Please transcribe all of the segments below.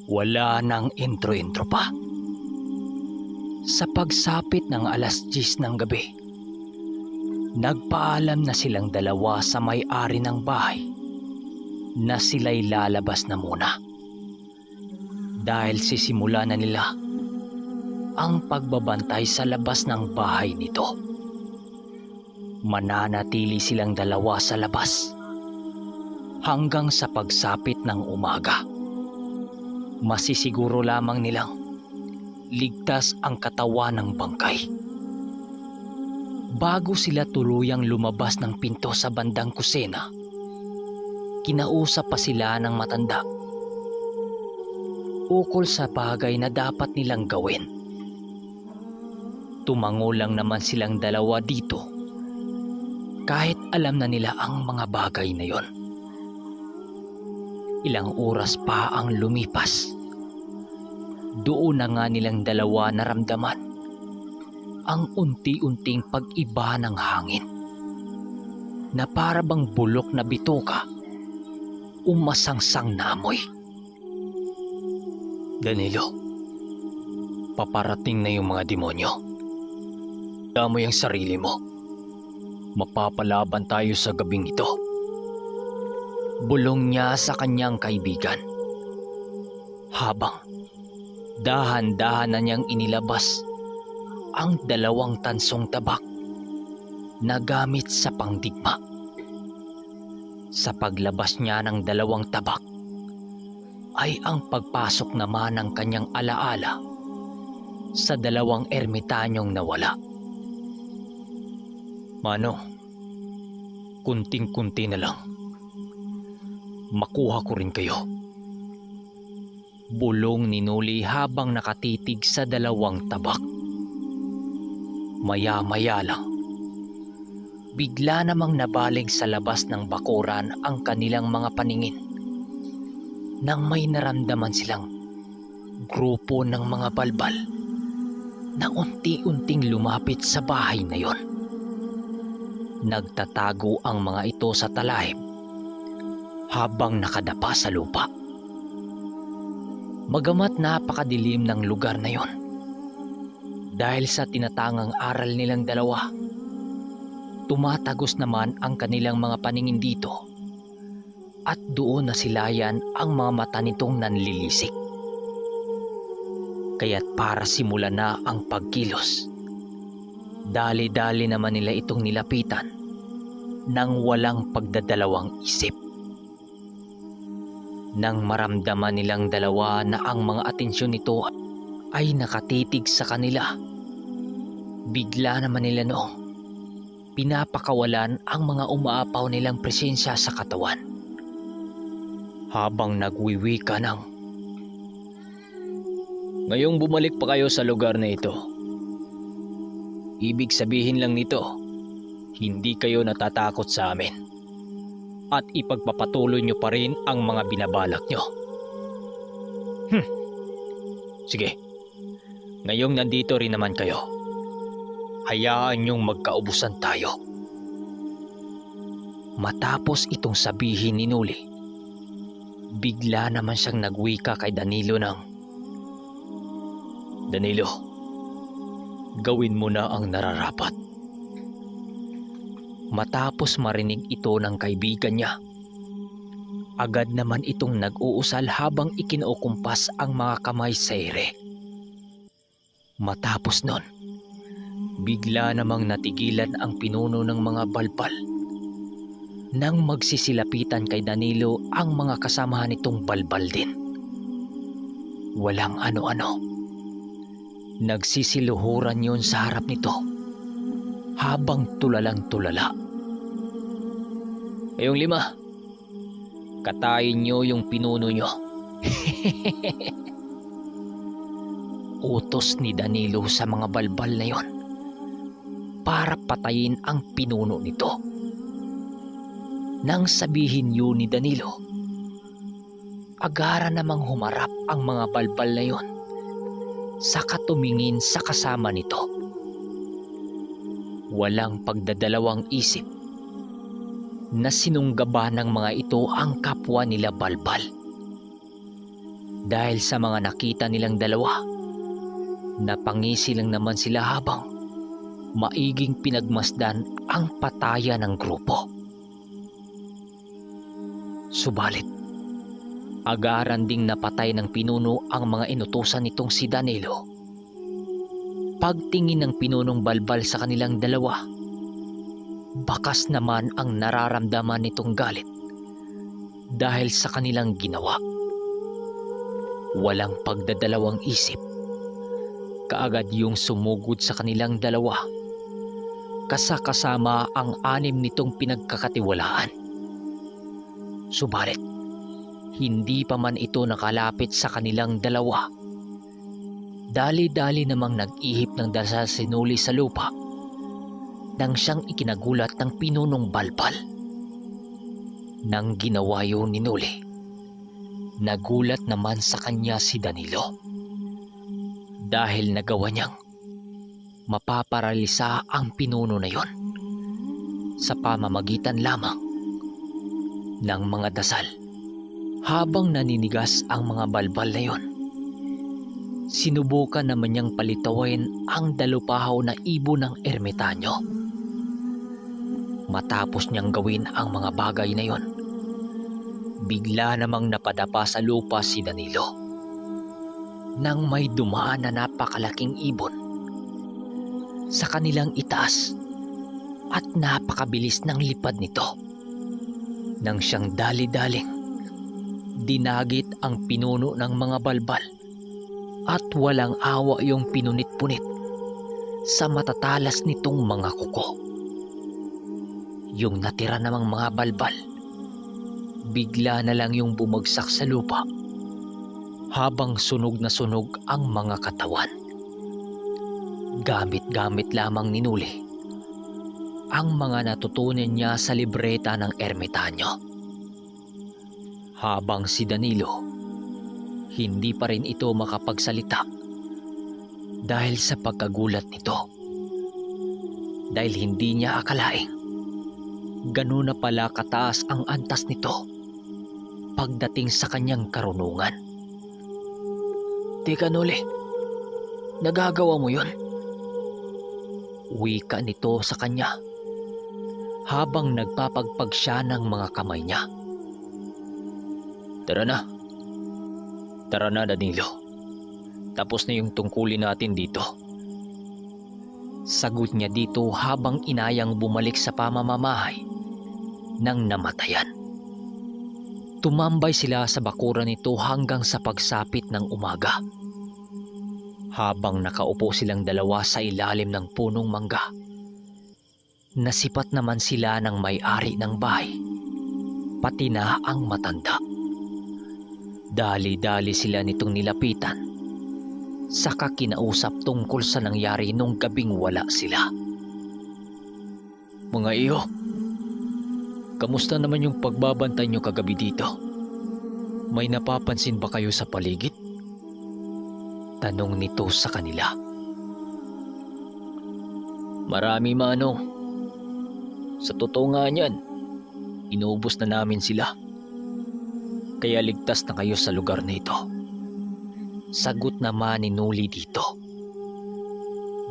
Wala nang intro-intro pa. Sa pagsapit ng 10:00 ng gabi, nagpaalam na silang dalawa sa may-ari ng bahay na sila'y lalabas na muna. Dahil sisimula na nila ang pagbabantay sa labas ng bahay nito. Mananatili silang dalawa sa labas hanggang sa pagsapit ng umaga. Masisiguro lamang nilang ligtas ang katawan ng bangkay. Bago sila tuluyang lumabas ng pinto sa bandang kusina, kinausap pa sila ng matanda ukol sa bagay na dapat nilang gawin. Tumango lang naman silang dalawa dito kahit alam na nila ang mga bagay na yon. Ilang oras pa ang lumipas. Doon na nga nilang dalawa naramdaman ang unti-unting pag-iba ng hangin na para bang bulok na bituka o masangsang na amoy. Danilo, paparating na yung mga demonyo. Damo yung sarili mo. Mapapalaban tayo sa gabing ito. Bulong niya sa kanyang kaibigan habang dahan-dahan na niyang inilabas ang 2 tansong tabak na gamit sa pangdigma. Sa paglabas niya ng 2 tabak ay ang pagpasok naman ng kanyang alaala sa 2 ermitanyong nawala. Mano, kunting-kunti na lang. Makuha ko rin kayo. Bulong ni Noli habang nakatitig sa 2 tabak. Maya-maya lang, bigla namang nabalig sa labas ng bakuran ang kanilang mga paningin nang may naramdaman silang grupo ng mga balbal na unti-unting lumapit sa bahay na yon. Nagtatago ang mga ito sa talahib habang nakadapa sa lupa. Bagamat napakadilim ng lugar na yon, dahil sa tinatangang aral nilang dalawa, tumatagos naman ang kanilang mga paningin dito at doon nasilayan ang mga mata nitong nanlilisik. Kaya't para simulan na ang pagkilos, dali-dali naman nila itong nilapitan nang walang pagdadalawang isip. Nang maramdaman nilang dalawa na ang mga atensyon nito ay nakatitig sa kanila, bigla naman nila noong pinapakawalan ang mga umaapaw nilang presensya sa katawan. Habang nagwiwika ng, "Ngayong bumalik pa kayo sa lugar na ito, ibig sabihin lang nito, hindi kayo natatakot sa amin at ipagpapatuloy nyo pa rin ang mga binabalak nyo. Sige, ngayong nandito rin naman kayo, hayaan nyong magkaubusan tayo." Matapos itong sabihin ni Noli, bigla naman siyang nagwika kay Danilo ng, "Danilo, gawin mo na ang nararapat." Matapos marinig ito ng kaibigan niya, agad naman itong nag-uusal habang ikinukumpas ang mga kamay sa ere. Matapos nun, bigla namang natigilan ang pinuno ng mga balbal nang magsisilapitan kay Danilo ang mga kasamahan nitong balbal din. Walang ano-ano. Nagsisiluhuran yun sa harap nito habang tulalang tulala. "Kayong 5, katayin nyo yung pinuno nyo." Utos ni Danilo sa mga balbal na yon para patayin ang pinuno nito. Nang sabihin yun ni Danilo, agara namang humarap ang mga balbal na yon saka tumingin sa kasama nito. Walang pagdadalawang isip na sinunggaba ng mga ito ang kapwa nila balbal. Dahil sa mga nakita nilang dalawa, napangisi lang naman sila habang maiging pinagmasdan ang patayan ng grupo. Subalit, agaran ding napatay ng pinuno ang mga inutusan nitong si Danilo. Pagtingin ng pinunong balbal sa kanilang dalawa, bakas naman ang nararamdaman nitong galit dahil sa kanilang ginawa. Walang pagdadalawang isip, kaagad yung sumugod sa kanilang dalawa, kasama ang 6 nitong pinagkakatiwalaan. Subalit, hindi pa man ito nakalapit sa kanilang dalawa. Dali-dali namang nag-ihip ng dasal si Noli sa lupa nang siyang ikinagulat ng pinunong balbal. Nang ginawa yun ni Noli, nagulat naman sa kanya si Danilo dahil nagawa niyang mapaparalisa ang pinuno na yon sa pamamagitan lamang ng mga dasal. Habang naninigas ang mga balbal na yon, sinubukan naman niyang palitawin ang dalupahaw na ibon ng ermitanyo. Matapos niyang gawin ang mga bagay na yon, bigla namang napadapa sa lupa si Danilo nang may dumaan na napakalaking ibon sa kanilang itaas at napakabilis ng lipad nito. Nang siyang dali-daling dinagit ang pinuno ng mga balbal at walang awa yung pinunit-punit sa matatalas nitong mga kuko. Yung natira namang mga balbal, bigla na lang yung bumagsak sa lupa habang sunog na sunog ang mga katawan. Gamit-gamit lamang ni Noli ang mga natutunan niya sa libreta ng ermitanyo. Habang si Danilo, hindi pa rin ito makapagsalita dahil sa pagkagulat nito. Dahil hindi niya akalaing ganun na pala kataas ang antas nito pagdating sa kanyang karunungan. "Teka Noli, nagagawa mo yun?" Wika nito sa kanya habang nagpapagpag siya ng mga kamay niya. Tara na Danilo. Tapos na yung tungkulin natin dito." Sagot niya dito habang inayang bumalik sa pamamamahay ng namatayan. Tumambay sila sa bakuran nito hanggang sa pagsapit ng umaga. Habang nakaupo silang dalawa sa ilalim ng punong mangga, nasipat naman sila ng may-ari ng bahay, pati na ang matanda. Dali-dali sila nitong nilapitan, saka kinausap tungkol sa nangyari nung gabing wala sila. "Mga iyo, kamusta naman yung pagbabantay nyo kagabi dito? May napapansin ba kayo sa paligid?" Tanong nito sa kanila. "Marami Manong. Sa totoo nga niyan, inubos na namin sila. Kaya ligtas na kayo sa lugar na ito." Sagot naman ni Noli dito.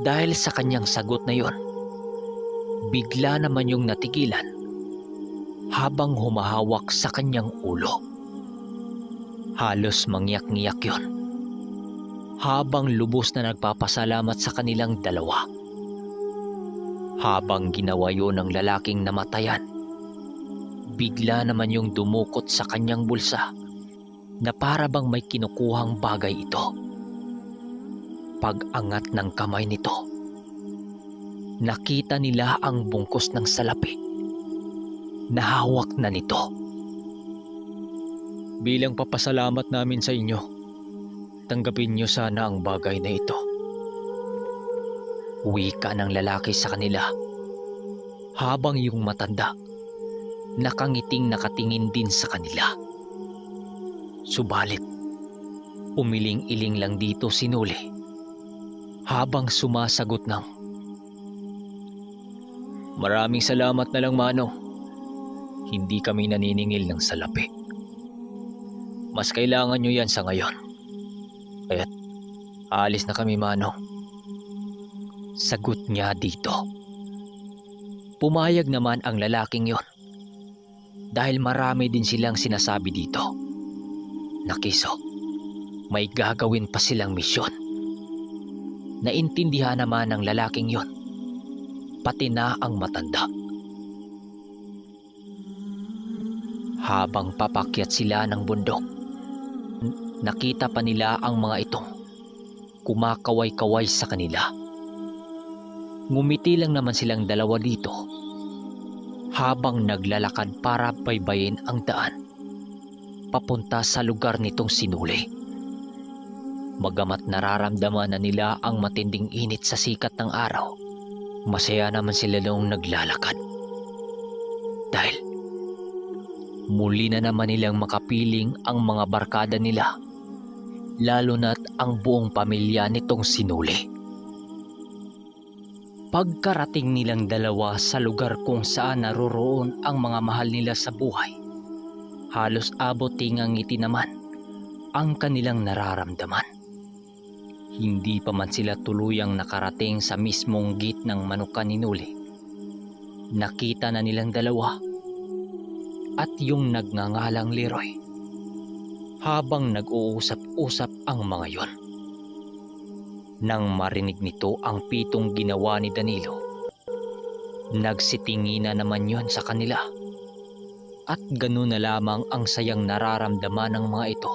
Dahil sa kanyang sagot na yon, bigla naman yung natigilan habang humahawak sa kanyang ulo. Halos mangyak-ngiyak yon habang lubos na nagpapasalamat sa kanilang dalawa. Habang ginawa yon ng lalaking namatayan, bigla naman yung dumukot sa kanyang bulsa na para bang may kinukuhang bagay ito. Pag-angat ng kamay nito, nakita nila ang bungkus ng salapi na hawak na nito. "Bilang papasalamat namin sa inyo, tanggapin niyo sana ang bagay na ito." Wika ng lalaki sa kanila habang yung matanda nakangiting nakatingin din sa kanila. Subalit, umiling-iling lang dito si Noli habang sumasagot ng, "Maraming salamat na lang Manong. Hindi kami naniningil ng salapi. Mas kailangan nyo yan sa ngayon. Kaya't aalis na kami, Manong. Sagot niya dito. Pumayag naman ang lalaking yon dahil marami din silang sinasabi dito. Nakiso, may gagawin pa silang misyon. Naintindihan naman ng lalaking yon, pati na ang matanda. Habang papakyat sila ng bundok, nakita pa nila ang mga itong kumakaway-kaway sa kanila. Ngumiti lang naman silang dalawa dito habang naglalakad para baybayin ang daan papunta sa lugar nitong sinuli. Bagamat nararamdaman na nila ang matinding init sa sikat ng araw, masaya naman sila noong naglalakad. Dahil muli na naman nilang makapiling ang mga barkada nila, lalo na't ang buong pamilya nitong sinuli. Pagkarating nilang dalawa sa lugar kung saan naroroon ang mga mahal nila sa buhay, halos abot tingang ngiti naman ang kanilang nararamdaman. Hindi pa man sila tuluyang nakarating sa mismong gate ng manukan ni Nuli, nakita na nilang dalawa at yung nagngangalang Leroy habang nag-uusap-usap ang mga yon. Nang marinig nito ang pitong ginawa ni Danilo, nagsitingina naman yon sa kanila at ganun na lamang ang sayang nararamdaman ng mga ito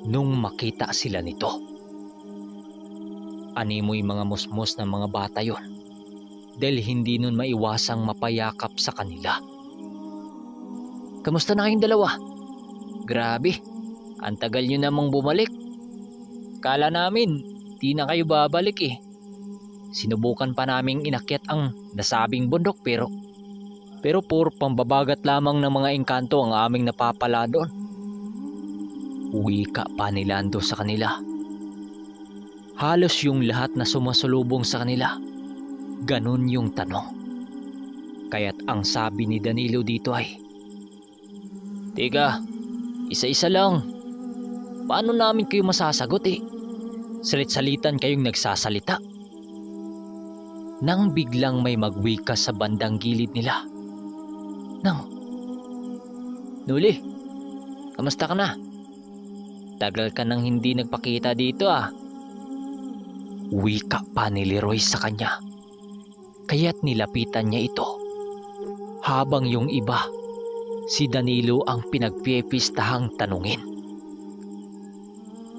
nung makita sila nito. Animoy mga musmos ng mga bata yon dahil hindi nun maiwasang mapayakap sa kanila. "Kamusta na kayong dalawa? Grabe, ang tagal nyo namang bumalik. Kala namin di na kayo babalik eh. Sinubukan pa naming inakyat ang nasabing bundok pero puro pambabagat lamang ng mga engkanto ang aming napapala doon." Wika pa ni Lando sa kanila. Halos yung lahat na sumasulubong sa kanila, ganun yung tanong. Kaya't ang sabi ni Danilo dito ay, "Teka, isa-isa lang. Paano namin kayo masasagot eh? Salit-salitan kayong nagsasalita." Nang biglang may magwika sa bandang gilid nila. "Nuli, kamusta ka na? Tagal ka nang hindi nagpakita dito ah." Wika pa ni Leroy sa kanya. Kaya't nilapitan niya ito. Habang yung iba, si Danilo ang pinagpipistahang tanungin.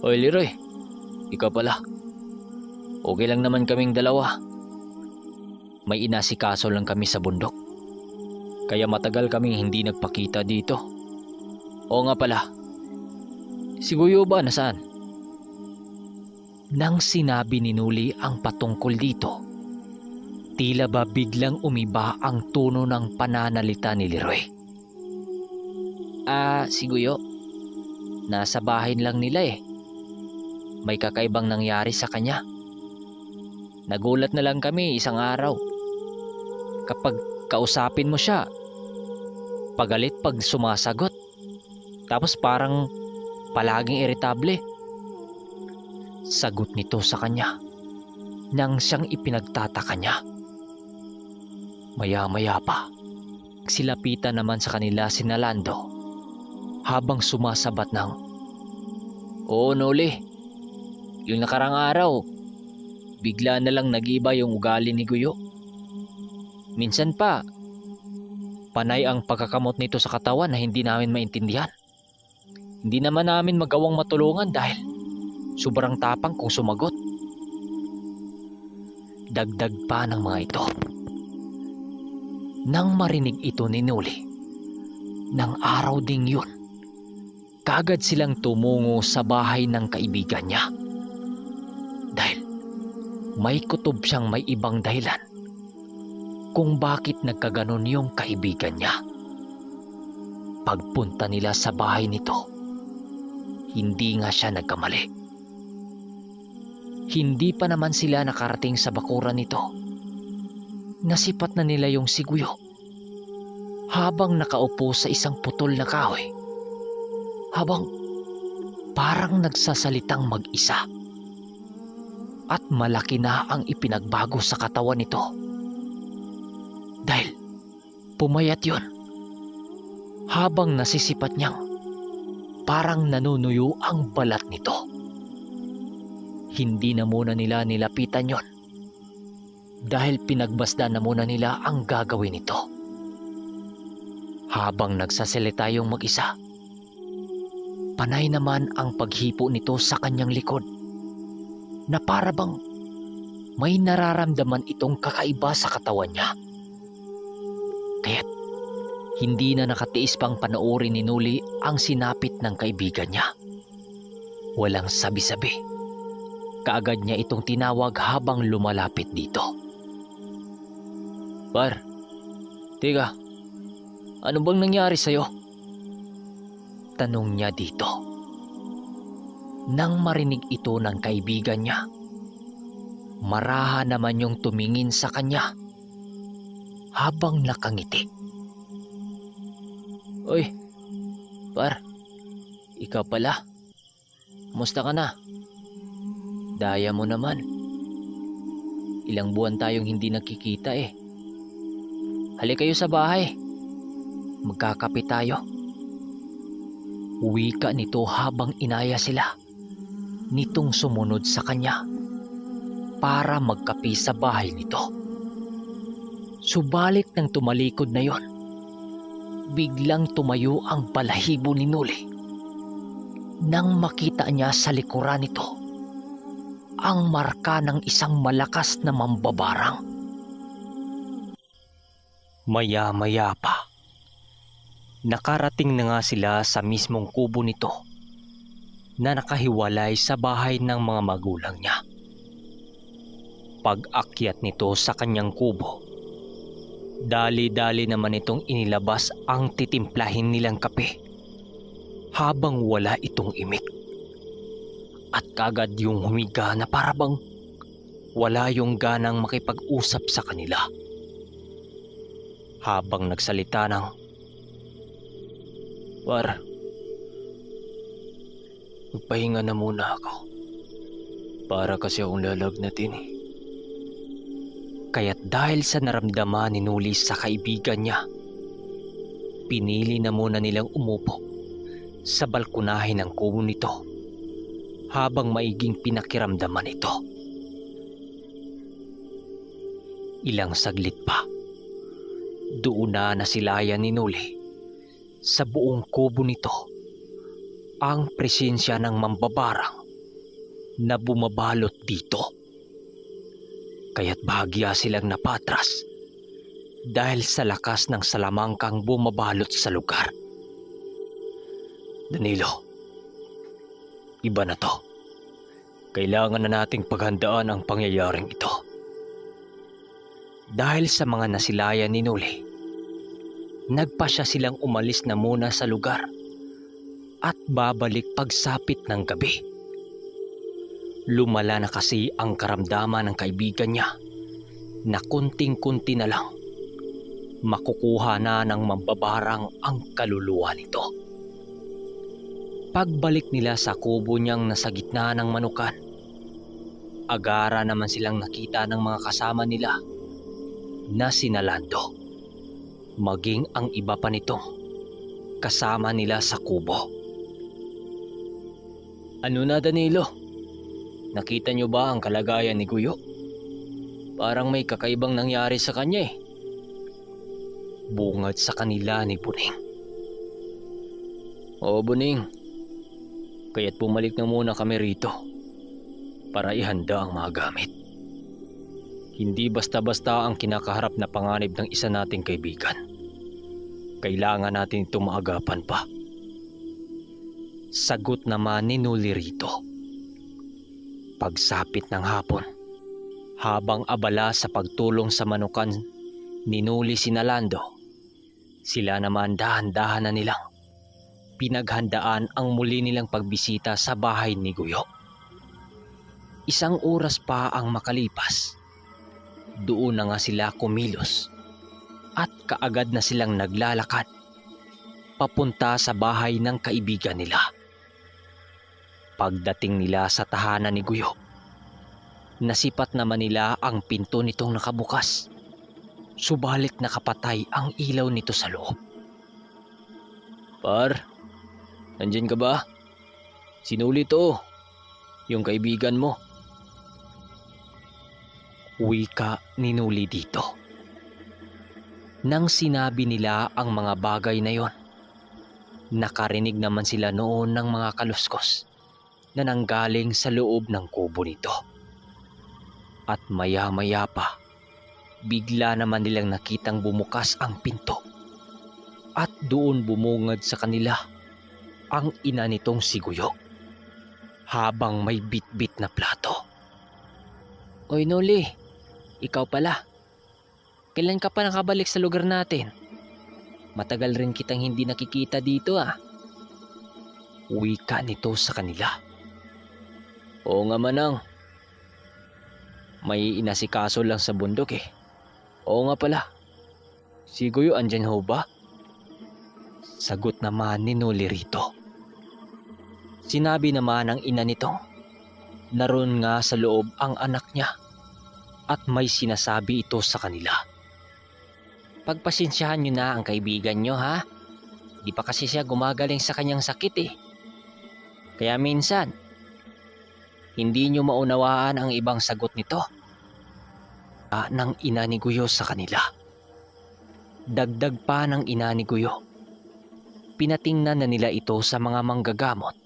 "Oy Leroy, ikaw pala. Okay lang naman kaming dalawa. May inasikaso lang kami sa bundok. Kaya matagal kaming hindi nagpakita dito. Oo nga pala, si Guyo ba nasaan?" Nang sinabi ni Nuli ang patungkol dito, tila ba biglang umiba ang tono ng pananalita ni Leroy. Si Guyo, nasa bahay lang nila eh. May kakaibang nangyari sa kanya. Nagulat na lang kami isang araw. Kapag kausapin mo siya, pagalit pag sumasagot. Tapos parang palaging iritable." Sagot nito sa kanya nang siyang ipinagtataka niya. Maya-maya pa, silapitan naman sa kanila si Nalando habang sumasabat ng, "Oo Noli, yung nakarang araw, bigla na lang nag-iba yung ugali ni Guyo. Minsan pa, panay ang pagkakamot nito sa katawan na hindi namin maintindihan. Hindi naman namin magawang matulungan dahil sobrang tapang kung sumagot." Dagdag pa ng mga ito. Nang marinig ito ni Noli, ng araw ding yun, kagad silang tumungo sa bahay ng kaibigan niya. Dahil may kutob siyang may ibang dahilan kung bakit nagkaganon yung kaibigan niya. Pagpunta nila sa bahay nito, hindi nga siya nagkamali. Hindi pa naman sila nakarating sa bakuran nito. Nasipat na nila yung si Guyo habang nakaupo sa isang putol na kahoy. parang nagsasalitang mag-isa. At malaki na ang ipinagbago sa katawan nito. Dahil pumayat yon. Habang nasisipat niyang parang nanunuyo ang balat nito. Hindi na muna nila nilapitan yon. Dahil pinagbasdan na muna nila ang gagawin nito. Habang nagsasalita yung mag-isa, panay naman ang paghipo nito sa kanyang likod na para bang may nararamdaman itong kakaiba sa katawan niya. Kaya't hindi na nakatiis pang panoorin ni Nuli ang sinapit ng kaibigan niya. Walang sabi-sabi. Kaagad niya itong tinawag habang lumalapit dito. Par, teka, ano bang nangyari sa'yo? Tanong niya dito. Nang marinig ito ng kaibigan niya, maraha naman yung tumingin sa kanya habang nakangiti. Uy, par, ikaw pala. Musta ka na? Daya mo naman. Ilang buwan tayong hindi nakikita eh. Halika kayo sa bahay. Magkakape tayo. Wika nito habang inaya sila nitong sumunod sa kanya para magkape sa bahay nito. Subalit nang tumalikod na yon, biglang tumayo ang balahibo ni Nuli nang makita niya sa likuran nito ang marka ng isang malakas na mambabarang. Maya-maya pa, nakarating na nga sila sa mismong kubo nito na nakahiwalay sa bahay ng mga magulang niya. Pag-akyat nito sa kanyang kubo, dali-dali naman itong inilabas ang titimplahin nilang kape habang wala itong imik. At kagad yung humiga na parabang wala yung ganang makipag-usap sa kanila. Habang nagsalita ng, Par, magpahinga na muna ako. Para kasi akong lalagnatin eh. Kaya't dahil sa naramdaman ni Nuli sa kaibigan niya, pinili na muna nilang umupo sa balkonahe ng kubo nito habang maiging pinakiramdaman ito. Ilang saglit pa, doon na nasilayan ni Nuli sa buong kubo nito ang presensya ng mambabarang na bumabalot dito. Kaya't bahagya silang napatras dahil sa lakas ng salamangkang bumabalot sa lugar. Danilo, iba na to. Kailangan na nating paghandaan ang pangyayaring ito. Dahil sa mga nasilayan ni Nuli, nagpasya silang umalis na muna sa lugar at babalik pagsapit ng gabi. Lumala na kasi ang karamdaman ng kaibigan niya na kunting-kunti na lang makukuha na ng mambabarang ang kaluluwa nito. Pagbalik nila sa kubo niyang nasa gitna ng manukan, agara naman silang nakita ng mga kasama nila na sina Lando, maging ang iba pa nitong kasama nila sa kubo. Ano na, Danilo? Nakita niyo ba ang kalagayan ni Guyo? Parang may kakaibang nangyari sa kanya eh. Bungad sa kanila ni Buning. Oo, Buning. Kaya't bumalik na muna kami rito para ihanda ang mga gamit. Hindi basta-basta ang kinakaharap na panganib ng isa nating kaibigan. Kailangan natin itong maagapan pa. Sagot naman ni Nuli rito. Pagsapit ng hapon, habang abala sa pagtulong sa manukan ni Nuli sina Lando, sila naman dahan-dahan na nilang pinaghandaan ang muli nilang pagbisita sa bahay ni Guyo. Isang oras pa ang makalipas, doon na nga sila kumilos at kaagad na silang naglalakad papunta sa bahay ng kaibigan nila. Pagdating nila sa tahanan ni Guyo, nasipat naman nila ang pinto nitong nakabukas. Subalit nakapatay ang ilaw nito sa loob. Par, nandyan ka ba? Sinuli to, yung kaibigan mo. Wika ni Nuli dito. Nang sinabi nila ang mga bagay na yon, nakarinig naman sila noon ng mga kaluskos na nanggaling sa loob ng kubo nito. At maya-maya pa, bigla naman nilang nakitang bumukas ang pinto at doon bumungad sa kanila ang ina nitong si Guyo habang may bit-bit na plato. Oy Noli, ikaw pala. Kailan ka pa nakabalik sa lugar natin? Matagal rin kitang hindi nakikita dito ah. Wika nito sa kanila. Oo nga manang. May inasikaso lang sa bundok eh. Oo nga pala. Si Guyo andyan ho ba? Sagot naman ni Noli rito. Sinabi naman ng ina nito, naroon nga sa loob ang anak niya at may sinasabi ito sa kanila. Pagpasensyahan niyo na ang kaibigan niyo ha. Di pa kasi siya gumagaling sa kanyang sakit eh. Kaya minsan, hindi niyo maunawaan ang ibang sagot nito. Ng ina ni Guyo sa kanila. Dagdag pa ng ina ni Guyo. Pinatingnan na nila ito sa mga manggagamot.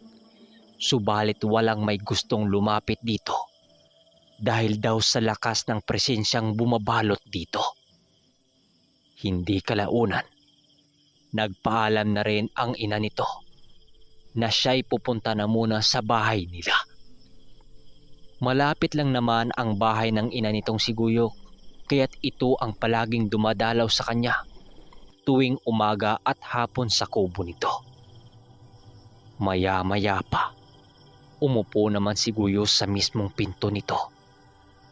Subalit walang may gustong lumapit dito dahil daw sa lakas ng presensyang bumabalot dito. Hindi kalaunan, nagpaalam na rin ang ina nito na siya'y pupunta na muna sa bahay nila. Malapit lang naman ang bahay ng ina nitong si Guyo, kaya't ito ang palaging dumadalaw sa kanya tuwing umaga at hapon sa kubo nito. Maya-maya pa, umupo naman si Guyo sa mismong pinto nito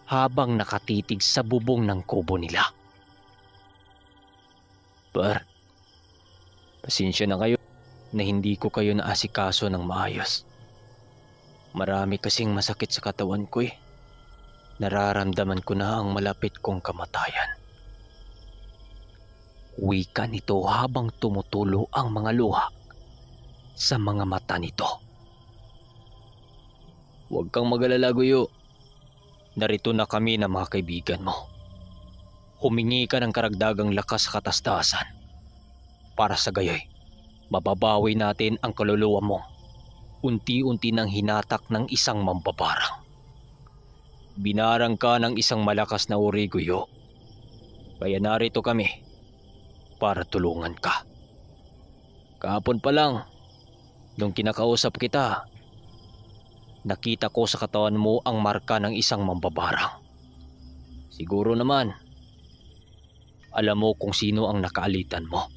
habang nakatitig sa bubong ng kubo nila. Par, pasensya na kayo na hindi ko kayo naasikaso ng maayos. Marami kasing masakit sa katawan ko eh. Nararamdaman ko na ang malapit kong kamatayan. Wika nito habang tumutulo ang mga luha sa mga mata nito. Huwag kang mag-alala, Guyo. Narito na kami na mga kaibigan mo. Humingi ka ng karagdagang lakas sa katastasan. Para sa gayoy, mababawi natin ang kaluluwa mo. Unti-unti nang hinatak ng isang mambabarang. Binarang ka ng isang malakas na uri, Guyo. Kaya narito kami para tulungan ka. Kahapon pa lang, nung kinakausap kita, nakita ko sa katawan mo ang marka ng isang mambabarang. Siguro naman, alam mo kung sino ang nakaalitan mo.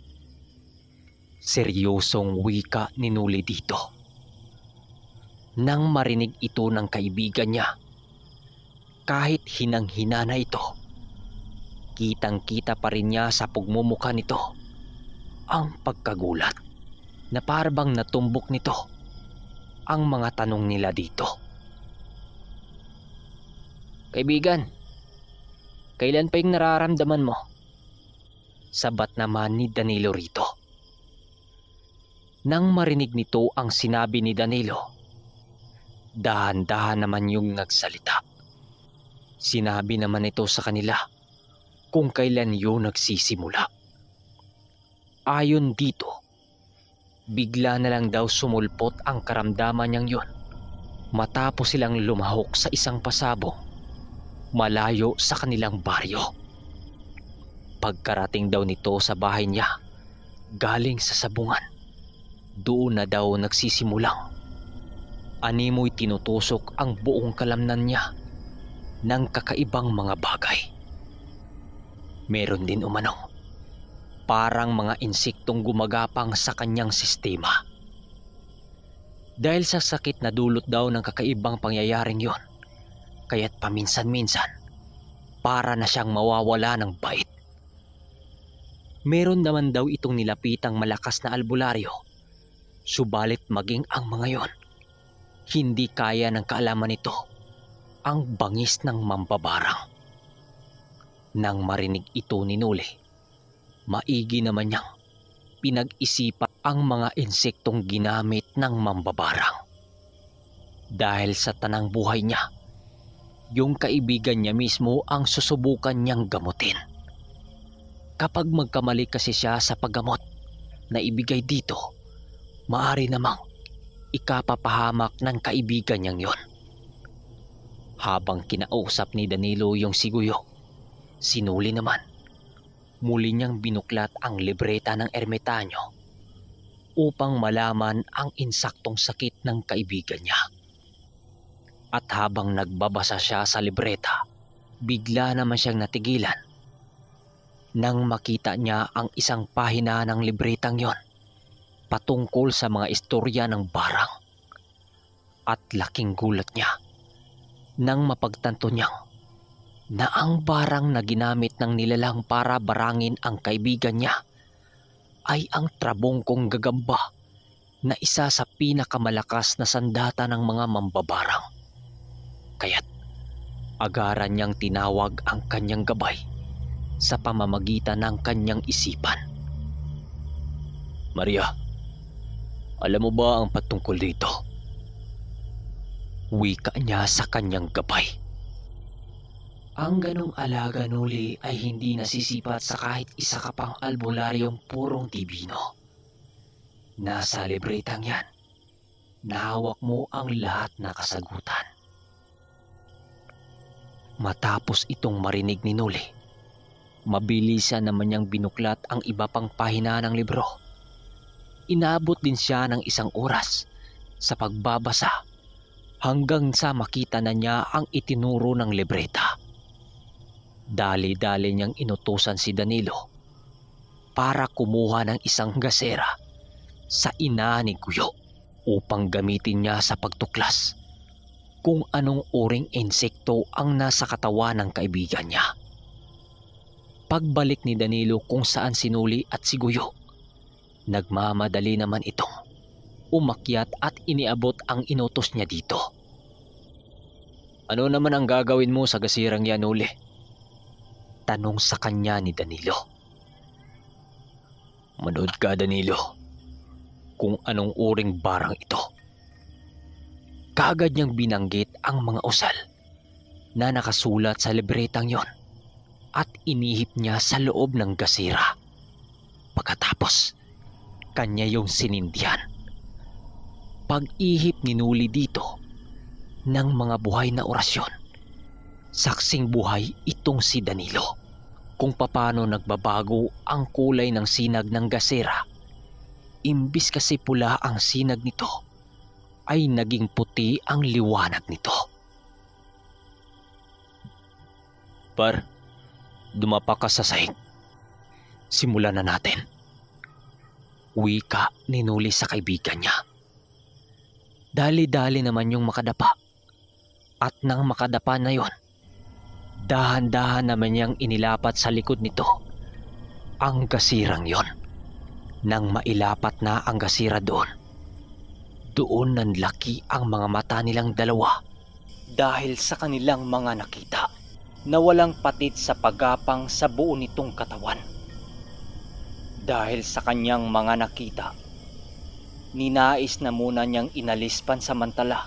Seryosong wika ni Nuli dito. Nang marinig ito ng kaibigan niya, kahit hinang-hina na ito, kitang-kita pa rin niya sa pagmumukha nito ang pagkagulat na parang natumbok nito ang mga tanong nila dito. Kaibigan, kailan pa yung nararamdaman mo? Sabat naman ni Danilo rito. Nang marinig nito ang sinabi ni Danilo, dahan-dahan naman yung nagsalita. Sinabi naman ito sa kanila kung kailan yun nagsisimula. Ayon dito, bigla na lang daw sumulpot ang karamdaman niyang yun matapos silang lumahok sa isang pasabong malayo sa kanilang baryo. Pagkarating daw nito sa bahay niya galing sa sabungan, doon na daw nagsisimulang animoy tinutusok ang buong kalamnan niya ng kakaibang mga bagay. Meron din umano parang mga insektong gumagapang sa kanyang sistema. Dahil sa sakit na dulot daw ng kakaibang pangyayaring yon, kaya't paminsan-minsan para na siyang mawawala ng bait. Meron naman daw itong nilapitang malakas na albularyo, subalit maging ang mga yon, Hindi kaya ng kaalaman nito ang bangis ng mambabarang. Nang marinig ito ni Noli, maigi naman niyang pinag-isipan ang mga insektong ginamit ng mambabarang. Dahil sa tanang buhay niya, yung kaibigan niya mismo ang susubukan niyang gamutin. Kapag magkamali kasi siya sa paggamot na ibigay dito, maaari namang ikapapahamak ng kaibigan niyang yon. Habang kinausap ni Danilo yung siguyo, si Noli naman, muli niyang binuklat ang libreta ng ermitanyo upang malaman ang insaktong sakit ng kaibigan niya. At habang nagbabasa siya sa libreta, bigla naman siyang natigilan nang makita niya ang isang pahina ng libretang yon patungkol sa mga istorya ng barang. At laking gulat niya nang mapagtanto niyang na ang barang na ginamit ng nilalang para barangin ang kaibigan niya ay ang trabongkong gagamba na isa sa pinakamalakas na sandata ng mga mambabarang. Kaya't agaran niyang tinawag ang kanyang gabay sa pamamagitan ng kanyang isipan. "Maria, alam mo ba ang patungkol dito?" Wika niya sa kanyang gabay. "Ang ganong alaga, Noli, ay hindi nasisipat sa kahit isa ka pang albularyong purong tibino. Nasa libretang yan, nahawak mo ang lahat na kasagutan." Matapos itong marinig ni Noli, mabilisan naman niyang binuklat ang iba pang pahina ng libro. Inabot din siya ng 1 oras sa pagbabasa hanggang sa makita na niya ang itinuro ng libreta. Dali-dali niyang inutusan si Danilo para kumuha ng isang gasera sa ina ni Guyo upang gamitin niya sa pagtuklas kung anong uring insekto ang nasa katawan ng kaibigan niya. Pagbalik ni Danilo kung saan si Noli at si Guyo, nagmamadali naman itong umakyat at iniabot ang inutos niya dito. "Ano naman ang gagawin mo sa gasirang yan, Noli?" tanong sa kanya ni Danilo. "Manood ka, Danilo, kung anong uring barang ito." Kaagad niyang binanggit ang mga usal na nakasulat sa libretang yon at inihip niya sa loob ng gasira. Pagkatapos, kanya yung sinindihan. Pag-ihip ni Noli dito ng mga buhay na orasyon, saksing buhay itong si Danilo kung papaano nagbabago ang kulay ng sinag ng gasera. Imbis kasi pula ang sinag nito, ay naging puti ang liwanag nito. "Par, dumapak ka sa sahig. Simulan na natin." Wika ni Noli sa kaibigan niya. Dali-dali naman yung makadapa. At nang makadapa na yon, dahan-dahan naman niyang inilapat sa likod nito ang gasirang yon. Nang mailapat na ang gasira doon nanlaki ang mga mata nilang dalawa dahil sa kanilang mga nakita na walang patit sa pagapang sa buo nitong katawan. Dahil sa kanyang mga nakita, ninais na muna niyang inalis pansamantala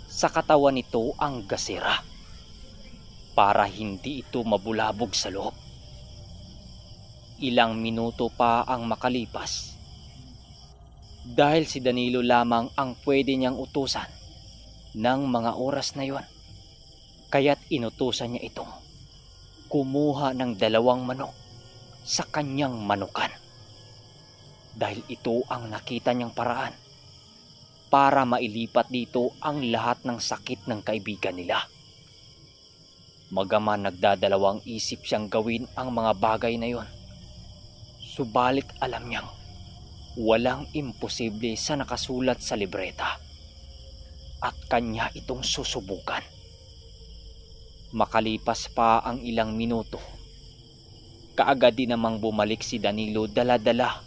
sa katawan nito ang gasira para hindi ito mabulabog sa loob. Ilang minuto pa ang makalipas dahil si Danilo lamang ang pwede niyang utusan ng mga oras na yon. Kaya't inutusan niya itong kumuha ng 2 manok sa kanyang manukan. Dahil ito ang nakita niyang paraan para mailipat dito ang lahat ng sakit ng kaibigan nila. Magaman nagdadalawang isip siyang gawin ang mga bagay na yon, subalit alam niyang walang imposible sa nakasulat sa libreta at kanya itong susubukan. Makalipas pa ang ilang minuto, kaagad din namang bumalik si Danilo dala-dala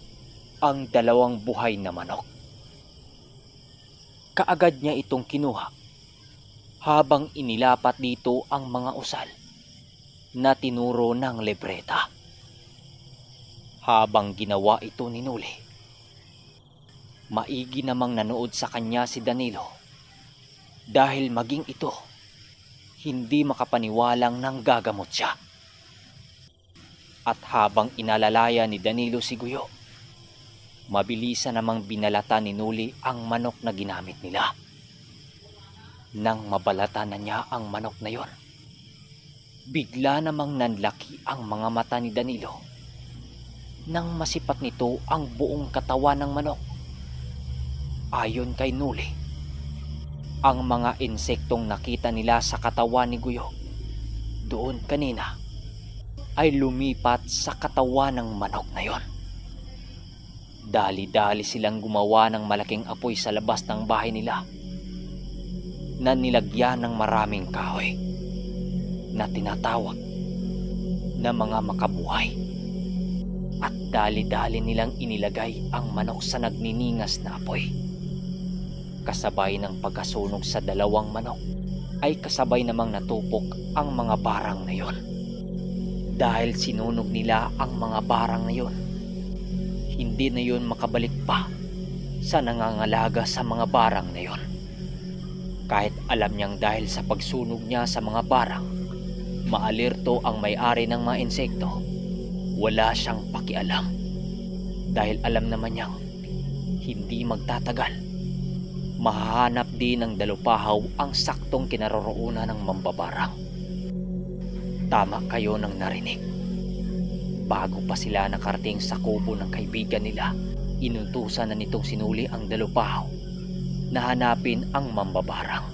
ang 2 buhay na manok. Kaagad niya itong kinuha habang inilapat dito ang mga usal na tinuro ng libreta. Habang ginawa ito ni Noli, maigi namang nanood sa kanya si Danilo dahil maging ito hindi makapaniwalang nanggagamot siya. At habang inalalaya ni Danilo si Guyo, mabilisan namang binalata ni Noli ang manok na ginamit nila. Nang mabalata na niya ang manok na yon, bigla namang nanlaki ang mga mata ni Danilo nang masipat nito ang buong katawan ng manok. Ayon kay Noli, ang mga insektong nakita nila sa katawan ni Guyo doon kanina ay lumipat sa katawan ng manok na yon. Dali-dali silang gumawa ng malaking apoy sa labas ng bahay nila na nilagyan ng maraming kahoy na tinatawag na mga makabuhay, at dali-dali nilang inilagay ang manok sa nagniningas na apoy. Kasabay ng pagkasunog sa dalawang manok ay kasabay namang natupok ang mga barang na yon. Dahil sinunog nila ang mga barang na yon, hindi na yon makabalik pa sa nangangalaga sa mga barang na yon. Kahit alam niyang dahil sa pagsunog niya sa mga barang, maalirto ang may-ari ng mga insekto, wala siyang pakialam. Dahil alam naman niyang hindi magtatagal, mahahanap din ng dalupahaw ang saktong kinaroroonan ng mambabarang. Tama kayo ng narinig. Bago pa sila nakarating sa kubo ng kaibigan nila, inutusan na nitong sinuli ang dalupahaw na hanapin ang mambabarang.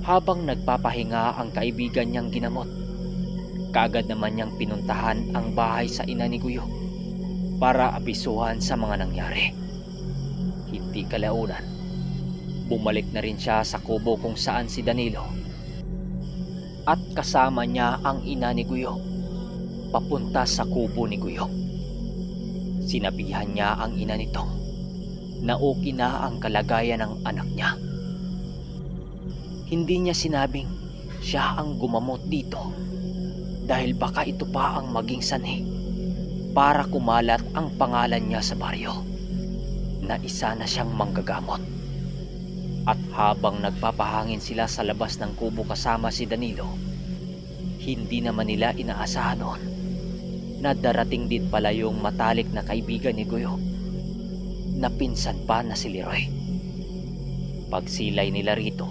Habang nagpapahinga ang kaibigan niyang ginamot, kaagad naman niyang pinuntahan ang bahay sa ina ni Guyo para abisuhan sa mga nangyari. Hindi kalaunan, bumalik na rin siya sa kubo kung saan si Danilo at kasama niya ang ina ni Guyo papunta sa kubo ni Guyo. Sinabihan niya ang ina nitong na okay na ang kalagayan ng anak niya. Hindi niya sinabing siya ang gumamot dito dahil baka ito pa ang maging sanhi para kumalat ang pangalan niya sa baryo na isa na siyang manggagamot. At habang nagpapahangin sila sa labas ng kubo kasama si Danilo, hindi naman nila inaasahan noon na darating din pala yung matalik na kaibigan ni Guyo na pinsan pa na si Leroy. Pagsilay nila rito,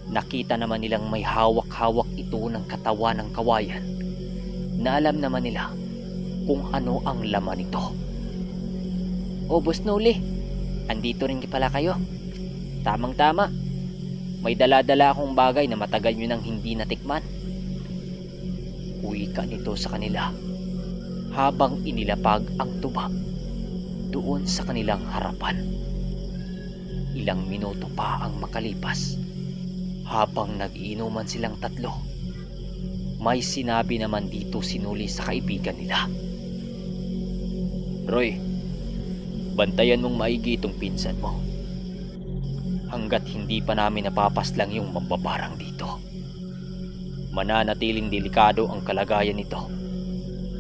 nakita naman nilang may hawak-hawak ito ng katawan ng kawayan na alam naman nila kung ano ang laman nito. O Boss Noli, andito rin pala kayo. Tamang-tama, may dala-dala akong bagay na matagal nyo nang hindi natikman. Uwi ka nito sa kanila habang inilapag ang tuba doon sa kanilang harapan. Ilang minuto pa ang makalipas habang nag-iinuman silang tatlo. May sinabi naman dito si Noli sa kaibigan nila. Roy, bantayan mong maigi itong pinsan mo. Hanggat hindi pa namin napapaslang yung mambabarang dito, mananatiling delikado ang kalagayan nito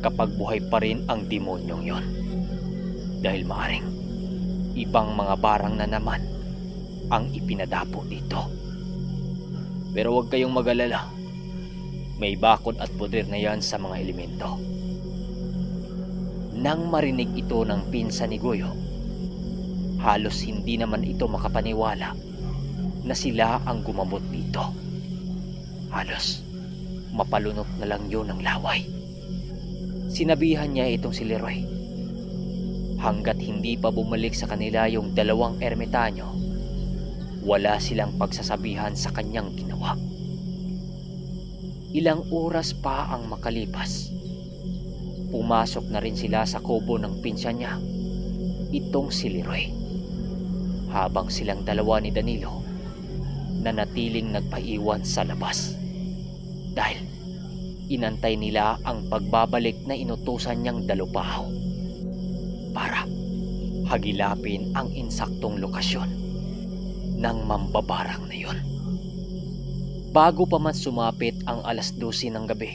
kapag buhay pa rin ang demonyong yon. Dahil maaring ibang mga barang na naman ang ipinadapo dito. Pero huwag kayong mag-alala, may bakod at poder na yan sa mga elemento. Nang marinig ito ng pinsan ni Guyo, halos hindi naman ito makapaniwala na sila ang gumamot dito. Halos mapalunok na lang yun ng laway. Sinabihan niya itong si Leroy. Hanggat hindi pa bumalik sa kanila yung dalawang ermitanyo, wala silang pagsasabihan sa kanyang ginawa. Ilang oras pa ang makalipas, pumasok na rin sila sa kubo ng pinsan niya, itong si Leroy. Habang silang dalawa ni Danilo nanatiling nagpaiwan sa labas dahil inantay nila ang pagbabalik na inutusan niyang dalupahaw para hagilapin ang insaktong lokasyon ng mambabarang na yon. Bago pa man sumapit ang 12:00 ng gabi,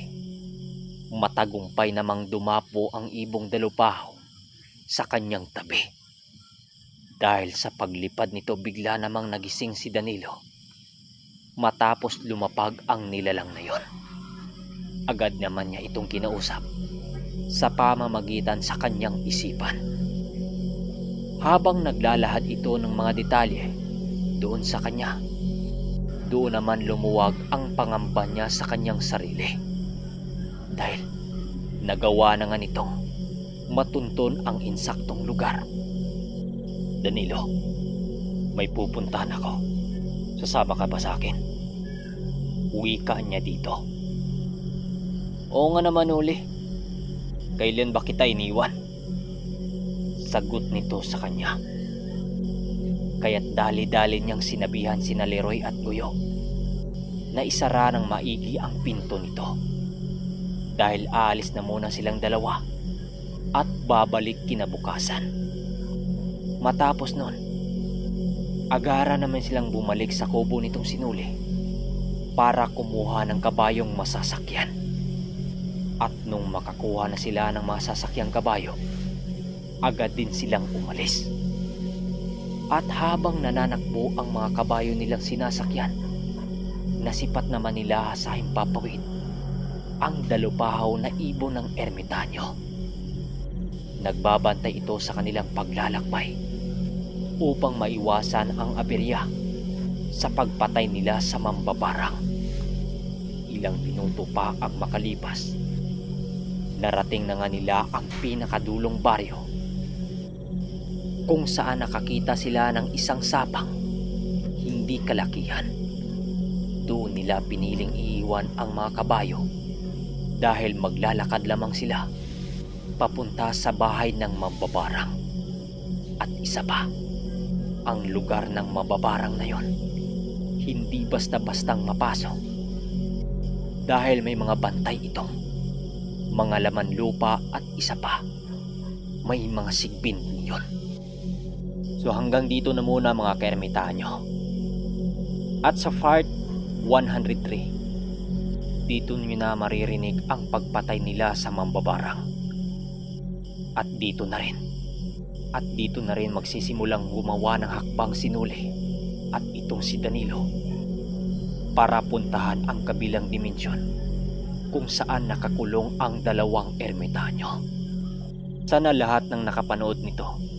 matagumpay namang dumapo ang ibong dalupahaw sa kanyang tabi. Dahil sa paglipad nito, bigla namang nagising si Danilo matapos lumapag ang nilalang na yon. Agad naman niya itong kinausap sa pamamagitan sa kanyang isipan. Habang naglalahad ito ng mga detalye doon sa kanya, doon naman lumuwag ang pangamba niya sa kanyang sarili. Dahil nagawa na nga nitong matunton ang insaktong lugar. Danilo, may pupuntahan ako. Sasama ka ba sa akin? Wika niya dito. Oo nga naman, uli. Kailan ba kita iniwan? Sagot nito sa kanya. Kaya't dali-dali niyang sinabihan sina Leroy at Guyo na isara ng maigi ang pinto nito. Dahil aalis na muna silang dalawa at babalik kinabukasan. Matapos nun, agara naman silang bumalik sa kubo nitong sinuli para kumuha ng kabayong masasakyan. At nung makakuha na sila ng masasakyang kabayo, agad din silang umalis. At habang nananakbo ang mga kabayo nilang sinasakyan, nasipat naman nila sa himpapawid ang dalupahaw na ibon ng ermitanyo. Nagbabantay ito sa kanilang paglalakbay upang maiwasan ang aberya sa pagpatay nila sa mambabarang. Ilang minuto pa ang makalipas, narating na nga nila ang pinakadulong baryo, kung saan nakakita sila ng isang sapang hindi kalakihan. Doon nila piniling iiwan ang mga kabayo dahil maglalakad lamang sila papunta sa bahay ng mambabarang. At isa pa, ang lugar ng mababarang na yon hindi basta-bastang mapasok dahil may mga bantay itong mga laman lupa at isa pa, may mga sigbin yon. So hanggang dito na muna mga kaermitanyo. At sa part 103, dito nyo na maririnig ang pagpatay nila sa mambabarang. At dito na rin magsisimulang gumawa ng hakbang sinuli at itong si Danilo para puntahan ang kabilang dimensyon kung saan nakakulong ang dalawang ermitanyo. Sana lahat ng nakapanood nito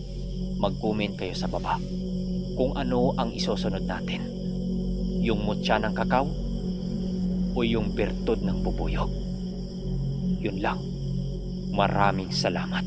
mag-comment kayo sa baba kung ano ang isusunod natin, yung mutya ng kakao o yung bertod ng bubuyog. Yun lang. Maraming salamat.